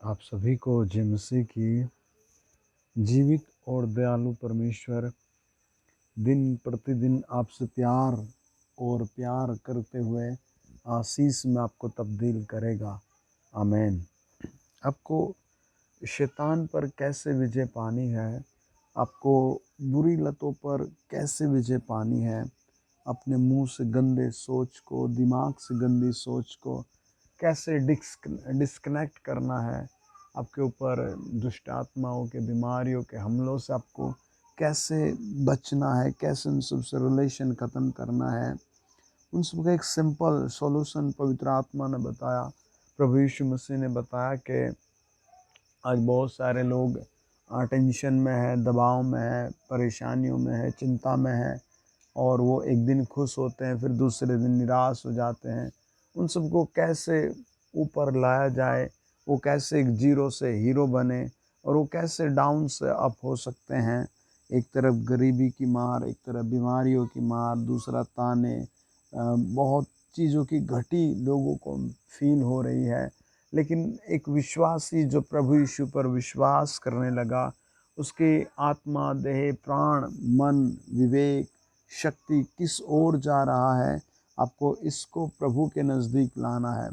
आप सभी को जय मसीह की। जीवित और दयालु परमेश्वर दिन प्रतिदिन आपसे प्यार करते हुए आशीष में आपको तब्दील करेगा। आमीन। आपको शैतान पर कैसे विजय पानी है, आपको बुरी लतों पर कैसे विजय पानी है, अपने मुंह से गंदे सोच को, दिमाग से गंदी सोच को कैसे डिस्कनेक्ट करना है, आपके ऊपर दुष्ट आत्माओं के, बीमारियों के हमलों से आपको कैसे बचना है, कैसे उन सबसे रिलेशन ख़त्म करना है, उन सब का एक सिंपल सॉल्यूशन पवित्र आत्मा ने बताया। प्रभु यीशु मसीह ने बताया कि आज बहुत सारे लोग टेंशन में है, दबाव में है, परेशानियों में है, चिंता में है, और वो एक दिन खुश होते हैं, फिर दूसरे दिन निराश हो जाते हैं। उन सबको कैसे ऊपर लाया जाए, वो कैसे एक जीरो से हीरो बने, और वो कैसे डाउन से अप हो सकते हैं। एक तरफ गरीबी की मार, एक तरफ बीमारियों की मार, दूसरा ताने, बहुत चीज़ों की घटी लोगों को फील हो रही है। लेकिन एक विश्वासी जो प्रभु यीशु पर विश्वास करने लगा, उसके आत्मा, देह, प्राण, मन, विवेक, शक्ति किस ओर जा रहा है, आपको इसको प्रभु के नज़दीक लाना है।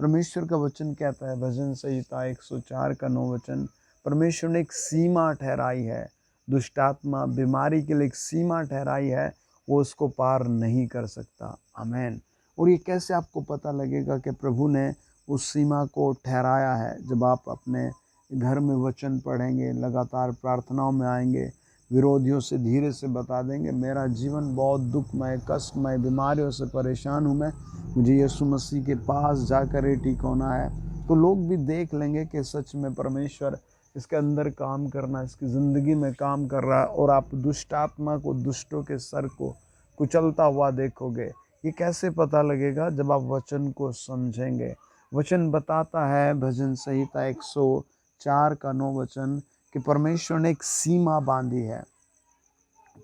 परमेश्वर का वचन कहता है, भजन संहिता 104 का 9 वचन, परमेश्वर ने एक सीमा ठहराई है, दुष्ट आत्मा बीमारी के लिए एक सीमा ठहराई है, वो उसको पार नहीं कर सकता। आमीन। और ये कैसे आपको पता लगेगा कि प्रभु ने उस सीमा को ठहराया है? जब आप अपने घर में वचन पढ़ेंगे, लगातार प्रार्थनाओं में आएंगे, विरोधियों से धीरे से बता देंगे, मेरा जीवन बहुत दुखमय, कष्टमय, बीमारियों से परेशान हूँ मैं, मुझे यीशु मसीह के पास जाकर ही ठीक होना है, तो लोग भी देख लेंगे कि सच में परमेश्वर इसके अंदर काम करना, इसकी ज़िंदगी में काम कर रहा है। और आप दुष्ट आत्मा को, दुष्टों के सर को कुचलता हुआ देखोगे। ये कैसे पता लगेगा? जब आप वचन को समझेंगे। वचन बताता है, भजन संहिता 104 का 9 वचन, कि परमेश्वर ने एक सीमा बांधी है।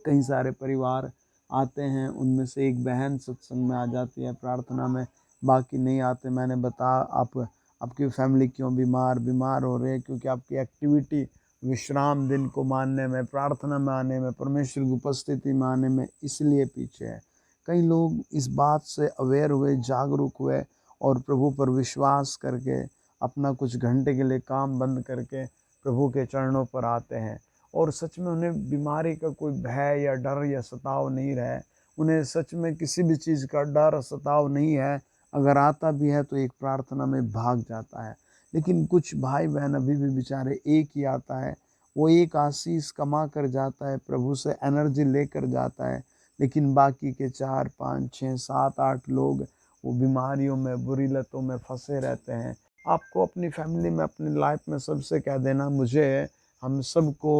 कई सारे परिवार आते हैं, उनमें से एक बहन सत्संग में आ जाती है, प्रार्थना में, बाकी नहीं आते। मैंने बताया आपकी फैमिली क्यों बीमार हो रहे हैं, क्योंकि आपकी एक्टिविटी विश्राम दिन को मानने में, प्रार्थना में आने में, परमेश्वर की उपस्थिति में आने में, इसलिए पीछे है। कई लोग इस बात से अवेयर हुए, जागरूक हुए, और प्रभु पर विश्वास करके अपना कुछ घंटे के लिए काम बंद करके प्रभु के चरणों पर आते हैं। और सच में उन्हें बीमारी का कोई भय या डर या सताव नहीं रहे, उन्हें सच में किसी भी चीज़ का डर सताव नहीं है। अगर आता भी है तो एक प्रार्थना में भाग जाता है। लेकिन कुछ भाई बहन अभी भी बेचारे, एक ही आता है, वो एक आशीष कमा कर जाता है, प्रभु से एनर्जी लेकर जाता है, लेकिन बाकी के 4, 5, 6, 7, 8 लोग वो बीमारियों में, बुरी लतों में फंसे रहते हैं। आपको अपनी फैमिली में, अपनी लाइफ में सबसे कह देना, मुझे, हम सबको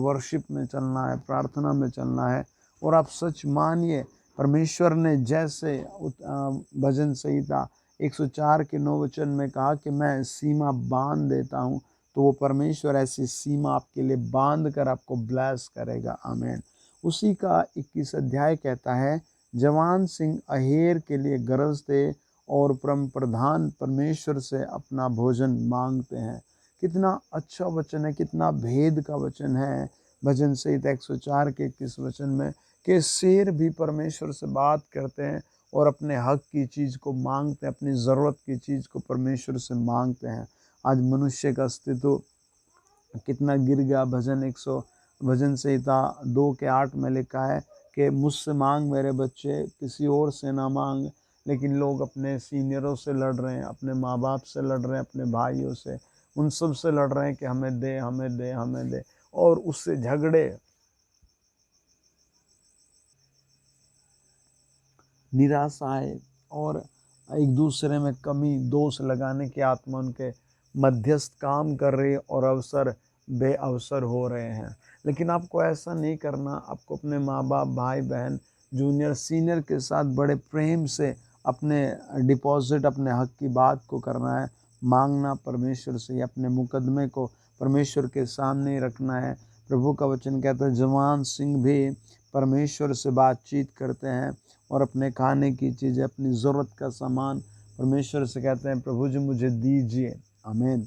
वर्शिप में चलना है, प्रार्थना में चलना है। और आप सच मानिए, परमेश्वर ने जैसे भजन संहिता 104 के 9 वचन में कहा कि मैं सीमा बांध देता हूँ, तो वो परमेश्वर ऐसी सीमा आपके लिए बांध कर आपको ब्लेस करेगा। आमीन। उसी का 21 अध्याय कहता है, जवान सिंह अहेर के लिए गरजते और परम प्रधान परमेश्वर से अपना भोजन मांगते हैं। कितना अच्छा वचन है, कितना भेद का वचन है। भजन संहिता 104 के 21 वचन में कि शेर भी परमेश्वर से बात करते हैं और अपने हक की चीज़ को मांगते हैं, अपनी ज़रूरत की चीज़ को परमेश्वर से मांगते हैं। आज मनुष्य का अस्तित्व कितना गिर गया। भजन संहिता 2 के 8 में लिखा है कि मुझसे मांग मेरे बच्चे, किसी और से ना मांग। लेकिन लोग अपने सीनियरों से लड़ रहे हैं, अपने माँ बाप से लड़ रहे हैं, अपने भाइयों से, उन सब से लड़ रहे हैं कि हमें दे, हमें दे, हमें दे, और उससे झगड़े, निराशाएं, और एक दूसरे में कमी, दोष लगाने की आत्मा उनके मध्यस्थ काम कर रही है, और अवसर बेअवसर हो रहे हैं। लेकिन आपको ऐसा नहीं करना। आपको अपने माँ बाप, भाई बहन, जूनियर सीनियर के साथ बड़े प्रेम से अपने डिपॉजिट, अपने हक की बात को करना है, मांगना परमेश्वर से, अपने मुकदमे को परमेश्वर के सामने रखना है। प्रभु का वचन कहता है, जवान सिंह भी परमेश्वर से बातचीत करते हैं और अपने खाने की चीज़ें, अपनी ज़रूरत का सामान परमेश्वर से कहते हैं, प्रभु जी मुझे दीजिए। आमीन।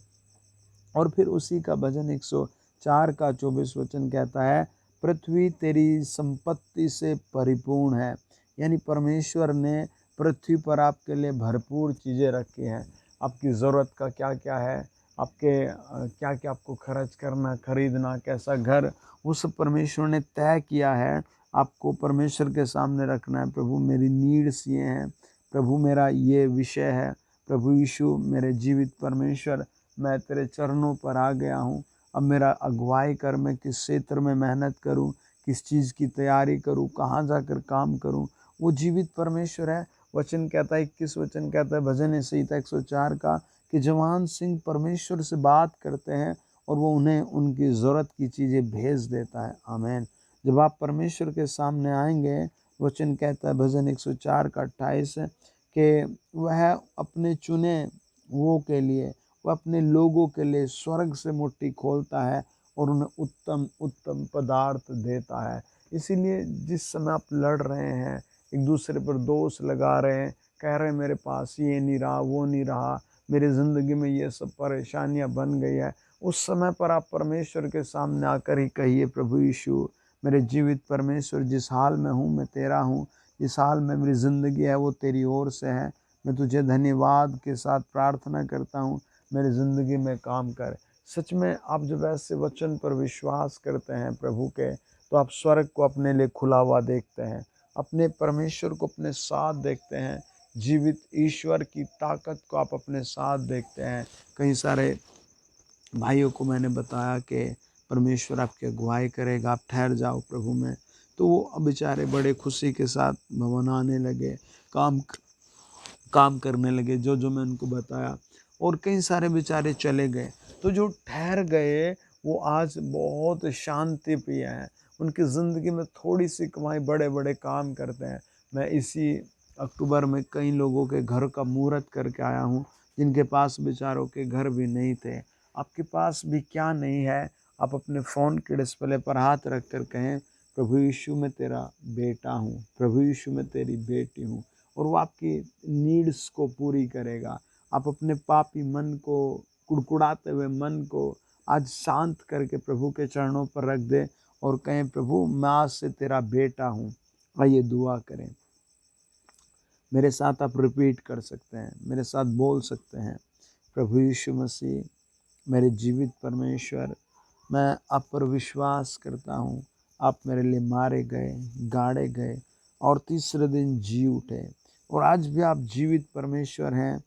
और फिर उसी का भजन 104 का 24 वचन कहता है, पृथ्वी तेरी संपत्ति से परिपूर्ण है। यानी परमेश्वर ने पृथ्वी पर आपके लिए भरपूर चीज़ें रखी हैं। आपकी ज़रूरत का क्या क्या है, आपके क्या क्या आपको खर्च करना, खरीदना, कैसा घर, वो सब परमेश्वर ने तय किया है। आपको परमेश्वर के सामने रखना है, प्रभु मेरी नीड्स ये हैं, प्रभु मेरा ये विषय है, प्रभु यीशु मेरे जीवित परमेश्वर, मैं तेरे चरणों पर आ गया हूँ। अब मेरा अगुवाई कर, मैं किस क्षेत्र में मेहनत करूँ, किस चीज़ की तैयारी करूँ, कहाँ जाकर काम करूँ, वो जीवित परमेश्वर है। वचन कहता है, 21 वचन कहता है भजन संहिता 104 का, कि जवान सिंह परमेश्वर से बात करते हैं और वो उन्हें उनकी ज़रूरत की चीज़ें भेज देता है। आमीन। जब आप परमेश्वर के सामने आएंगे, वचन कहता है भजन 104 का 28 कि वह अपने चुने वो के लिए, वह अपने लोगों के लिए स्वर्ग से मुट्ठी खोलता है और उन्हें उत्तम उत्तम पदार्थ देता है। इसीलिए जिस समय आप लड़ रहे हैं, एक दूसरे पर दोष लगा रहे हैं, कह रहे हैं मेरे पास ये नहीं रहा, वो नहीं रहा, मेरी ज़िंदगी में ये सब परेशानियां बन गई है, उस समय पर आप परमेश्वर के सामने आकर ही कहिए, प्रभु यीशु मेरे जीवित परमेश्वर, जिस हाल में हूँ मैं तेरा हूँ, जिस हाल में मेरी ज़िंदगी है वो तेरी ओर से है। मैं तुझे धन्यवाद के साथ प्रार्थना करता हूँ, मेरी ज़िंदगी में काम कर। सच में आप जब ऐसे वचन पर विश्वास करते हैं प्रभु के, तो आप स्वर्ग को अपने लिए खुला हुआ देखते हैं, अपने परमेश्वर को अपने साथ देखते हैं, जीवित ईश्वर की ताकत को आप अपने साथ देखते हैं। कई सारे भाइयों को मैंने बताया कि परमेश्वर आपकी अगुवाई करेगा, आप ठहर जाओ प्रभु में, तो वो बेचारे बड़े खुशी के साथ भवन आने लगे, काम करने लगे जो जो मैं उनको बताया, और कई सारे बेचारे चले गए। तो जो ठहर गए वो आज बहुत शांति प्रिय हैं, उनकी ज़िंदगी में थोड़ी सी कमाई, बड़े बड़े काम करते हैं। मैं इसी अक्टूबर में कई लोगों के घर का मुहूर्त करके आया हूँ, जिनके पास बेचारों के घर भी नहीं थे। आपके पास भी क्या नहीं है, आप अपने फ़ोन के डिस्प्ले पर हाथ रख कर कहें, प्रभु यीशु मैं तेरा बेटा हूँ, प्रभु यीशु मैं तेरी बेटी हूँ, और वो आपकी नीड्स को पूरी करेगा। आप अपने पापी मन को, कुड़कुड़ाते हुए मन को आज शांत करके प्रभु के चरणों पर रख दे और कहें, प्रभु मैं आज से तेरा बेटा हूँ। आइए दुआ करें। मेरे साथ आप रिपीट कर सकते हैं, मेरे साथ बोल सकते हैं, प्रभु यीशु मसीह मेरे जीवित परमेश्वर, मैं आप पर विश्वास करता हूँ, आप मेरे लिए मारे गए, गाड़े गए और तीसरे दिन जी उठे, और आज भी आप जीवित परमेश्वर हैं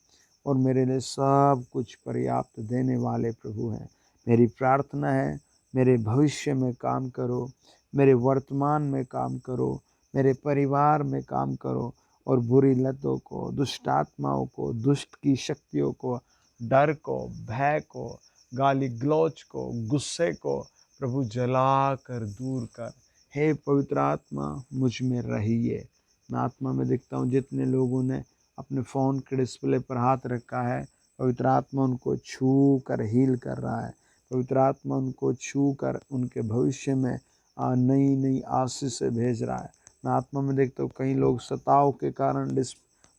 और मेरे लिए सब कुछ पर्याप्त देने वाले प्रभु हैं। मेरी प्रार्थना है, मेरे भविष्य में काम करो, मेरे वर्तमान में काम करो, मेरे परिवार में काम करो, और बुरी लतों को, दुष्ट आत्माओं को, दुष्ट की शक्तियों को, डर को, भय को, गाली गलौज को, गुस्से को प्रभु जला कर दूर कर। हे पवित्र आत्मा मुझ में रहिए। मैं आत्मा में देखता हूँ जितने लोगों ने अपने फ़ोन के डिस्प्ले पर हाथ रखा है, पवित्र आत्मा उनको छू कर हील कर रहा है। पवित्र आत्मा उनको छू कर उनके भविष्य में नई नई आशीष से भेज रहा है। मैं आत्मा में देखता हूँ कई लोग सताव के कारण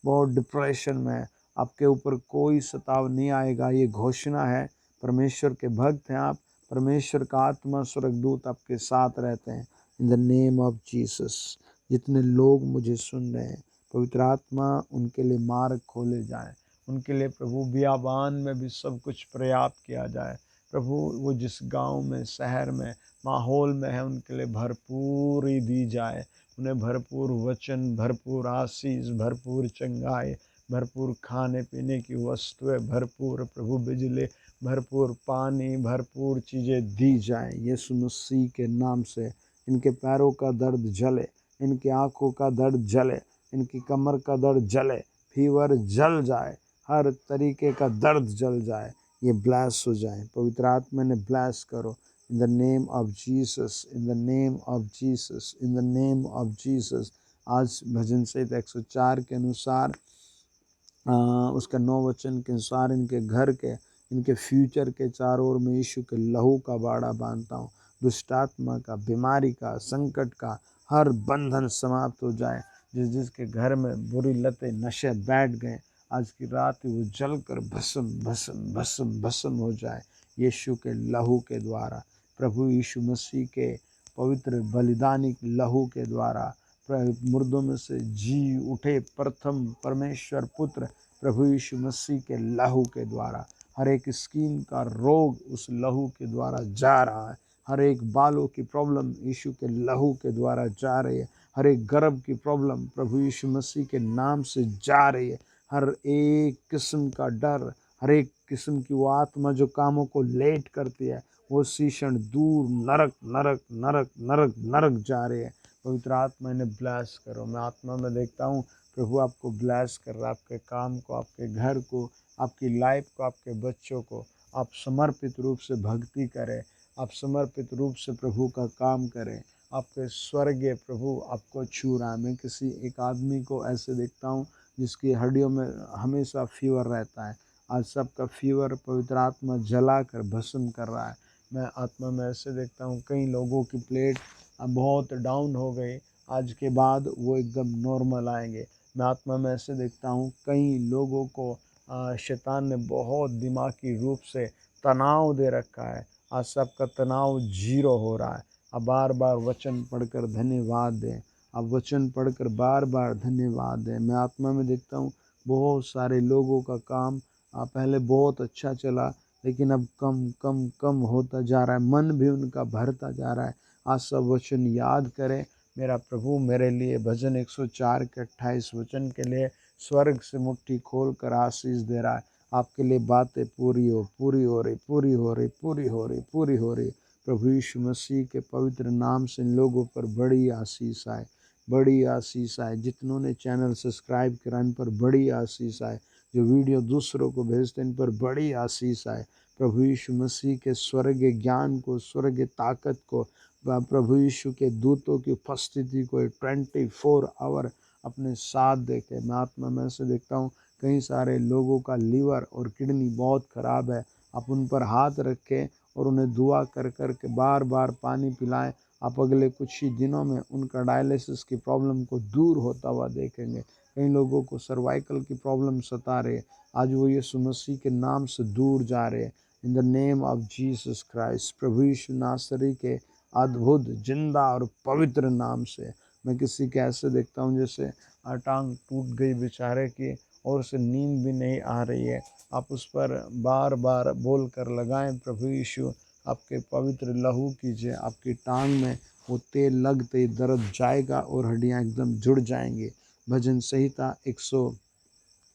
बहुत डिप्रेशन में है। आपके ऊपर कोई सताव नहीं आएगा, ये घोषणा है। परमेश्वर के भक्त हैं आप, परमेश्वर का आत्मा स्वर्गदूत आपके साथ रहते हैं। In the name of Jesus. जितने लोग मुझे सुन रहे हैं, पवित्र आत्मा उनके लिए मार्ग खोले जाए, उनके लिए प्रभु बियाबान में भी सब कुछ पर्याप्त किया जाए। प्रभु वो जिस गांव में, शहर में, माहौल में है, उनके लिए भरपूर ही दी जाए। उन्हें भरपूर वचन, भरपूर आशीष, भरपूर चंगाई, भरपूर खाने पीने की वस्तुएं, भरपूर प्रभु बिजली, भरपूर पानी, भरपूर चीज़ें दी जाएं। यीशु मसीह के नाम से इनके पैरों का दर्द जले, इनकी आँखों का दर्द जले, इनकी कमर का दर्द जले, फीवर जल जाए, हर तरीके का दर्द जल जाए, ये ब्लेस हो जाए। पवित्र आत्मा ने ब्लेस करो। इन the name of Jesus, in the name of Jesus, in the name of Jesus. आज भजन संहिता 104 के अनुसार, उसका 9 वचन के अनुसार इनके घर के, इनके फ्यूचर के चारों ओर में यीशु के लहू का बाड़ा बांधता हूँ। दुष्टात्मा का, बीमारी का, संकट का हर बंधन समाप्त हो जाए। जिसके घर में बुरी लतें, नशे बैठ गए, आज की रात वो जलकर भस्म भस्म भस्म भस्म हो जाए। यीशु के लहू के द्वारा, प्रभु यीशु मसीह के पवित्र बलिदानिक लहू के द्वारा, मुर्दों में से जी उठे प्रथम परमेश्वर पुत्र प्रभु यीशु मसीह के लहू के द्वारा हर एक स्किन का रोग उस लहू के द्वारा जा रहा है। हर एक बालों की प्रॉब्लम यीशु के लहू के द्वारा जा रही है। हर एक गर्भ की प्रॉब्लम प्रभु यीशु मसीह के नाम से जा रही है। हर एक किस्म का डर, हर एक किस्म की वो आत्मा जो कामों को लेट करती है, वो शीशण दूर नरक नरक नरक नरक नरक जा रही है। पवित्र आत्मा इन्हें ब्लेस करो। मैं आत्मा में देखता हूँ प्रभु आपको ब्लेस कर रहा है, आपके काम को, आपके घर को, आपकी लाइफ को, आपके बच्चों को। आप समर्पित रूप से भक्ति करें, आप समर्पित रूप से प्रभु का काम करें। आपके स्वर्गीय प्रभु आपको छू रहा है। मैं किसी एक आदमी को ऐसे देखता हूँ जिसकी हड्डियों में हमेशा फीवर रहता है। आज सबका फीवर पवित्र आत्मा जला कर भस्म कर रहा है। मैं आत्मा में ऐसे देखता हूँ कई लोगों की प्लेट बहुत डाउन हो गई, आज के बाद वो एकदम नॉर्मल आएंगे। मैं आत्मा में ऐसे देखता हूँ कई लोगों को शैतान ने बहुत दिमागी रूप से तनाव दे रखा है। आज सबका तनाव जीरो हो रहा है। अब बार बार वचन पढ़कर धन्यवाद दें, अब वचन पढ़कर बार बार धन्यवाद दें। मैं आत्मा में देखता हूँ बहुत सारे लोगों का काम पहले बहुत अच्छा चला, लेकिन अब कम कम कम होता जा रहा है। मन भी उनका भरता जा रहा है। आज सब वचन याद करें। मेरा प्रभु मेरे लिए भजन 104 के 28 वचन के लिए स्वर्ग से मुट्ठी खोल कर आशीष दे रहा है। आपके लिए बातें पूरी हो रही, पूरी हो रही, पूरी हो रही, पूरी हो रही। प्रभु यीशु मसीह के पवित्र नाम से इन लोगों पर बड़ी आशीष आए, बड़ी आशीष आए। जितनों ने चैनल सब्सक्राइब करा इन पर बड़ी आशीष आए। जो वीडियो दूसरों को भेजते इन पर बड़ी आशीष आए। प्रभु यीशु मसीह के स्वर्गीय ज्ञान को, स्वर्गीय ताकत को, प्रभु यीशु के दूतों की उपस्थिति को 24 आवर अपने साथ देखे। मैं आत्मा में से देखता हूँ कई सारे लोगों का लीवर और किडनी बहुत ख़राब है। आप उन पर हाथ रखें और उन्हें दुआ कर कर के बार बार पानी पिलाएं। आप अगले कुछ ही दिनों में उनका डायलिसिस की प्रॉब्लम को दूर होता हुआ देखेंगे। कई लोगों को सर्वाइकल की प्रॉब्लम सता रहे, आज वो यीशु मसीह के नाम से दूर जा रहे हैं। In the name of Jesus Christ, प्रभु यीशु नासरी के अद्भुत, जिंदा और पवित्र नाम से मैं किसी के ऐसे देखता हूँ जैसे टांग टूट गई बेचारे की और उसे नींद भी नहीं आ रही है। आप उस पर बार बार बोल कर लगाएं, प्रभु यीशु आपके पवित्र लहू कीजिए। आपकी टांग में वो तेल लगते ही दर्द जाएगा और हड्डियाँ एकदम जुड़ जाएंगी। भजन संहिता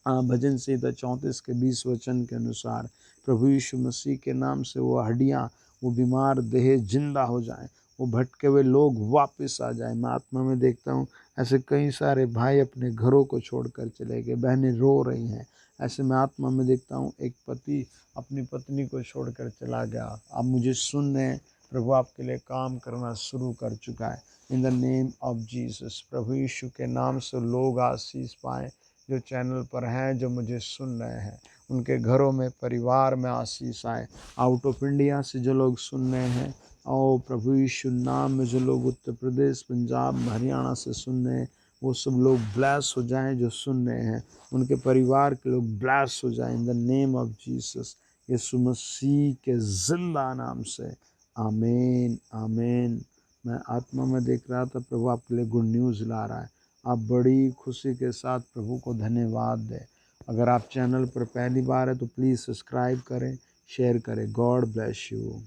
34 के 20 वचन के अनुसार प्रभु यीशु मसीह के नाम से वो हड्डियाँ, वो बीमार देह जिंदा हो जाएं, वो भटके हुए लोग वापस आ जाएं। मैं आत्मा में देखता हूँ ऐसे कई सारे भाई अपने घरों को छोड़कर चले गए, बहनें रो रही हैं। ऐसे मैं आत्मा में देखता हूँ एक पति अपनी पत्नी को छोड़कर चला गया। आप मुझे सुन रहे हैं, प्रभु आपके लिए काम करना शुरू कर चुका है। In the name of Jesus, प्रभु यीशु के नाम से लोग आशीष पाएँ। जो चैनल पर हैं, जो मुझे सुन रहे हैं, उनके घरों में, परिवार में आशीष आए। आउट ऑफ इंडिया से जो लोग सुन रहे हैं, और प्रभु यीशु नाम में जो लोग उत्तर प्रदेश, पंजाब, हरियाणा से सुन रहे हैं, वो सब लोग ब्लेस हो जाएं। जो सुन रहे हैं उनके परिवार के लोग ब्लेस हो जाएं। In the name of Jesus, यीशु मसीह के जिंदा नाम से, आमीन, आमीन। मैं आत्मा में देख रहा था प्रभु आपके लिए गुड न्यूज़ ला रहा है। आप बड़ी खुशी के साथ प्रभु को धन्यवाद दें। अगर आप चैनल पर पहली बार है तो प्लीज़ सब्सक्राइब करें, शेयर करें। God bless you.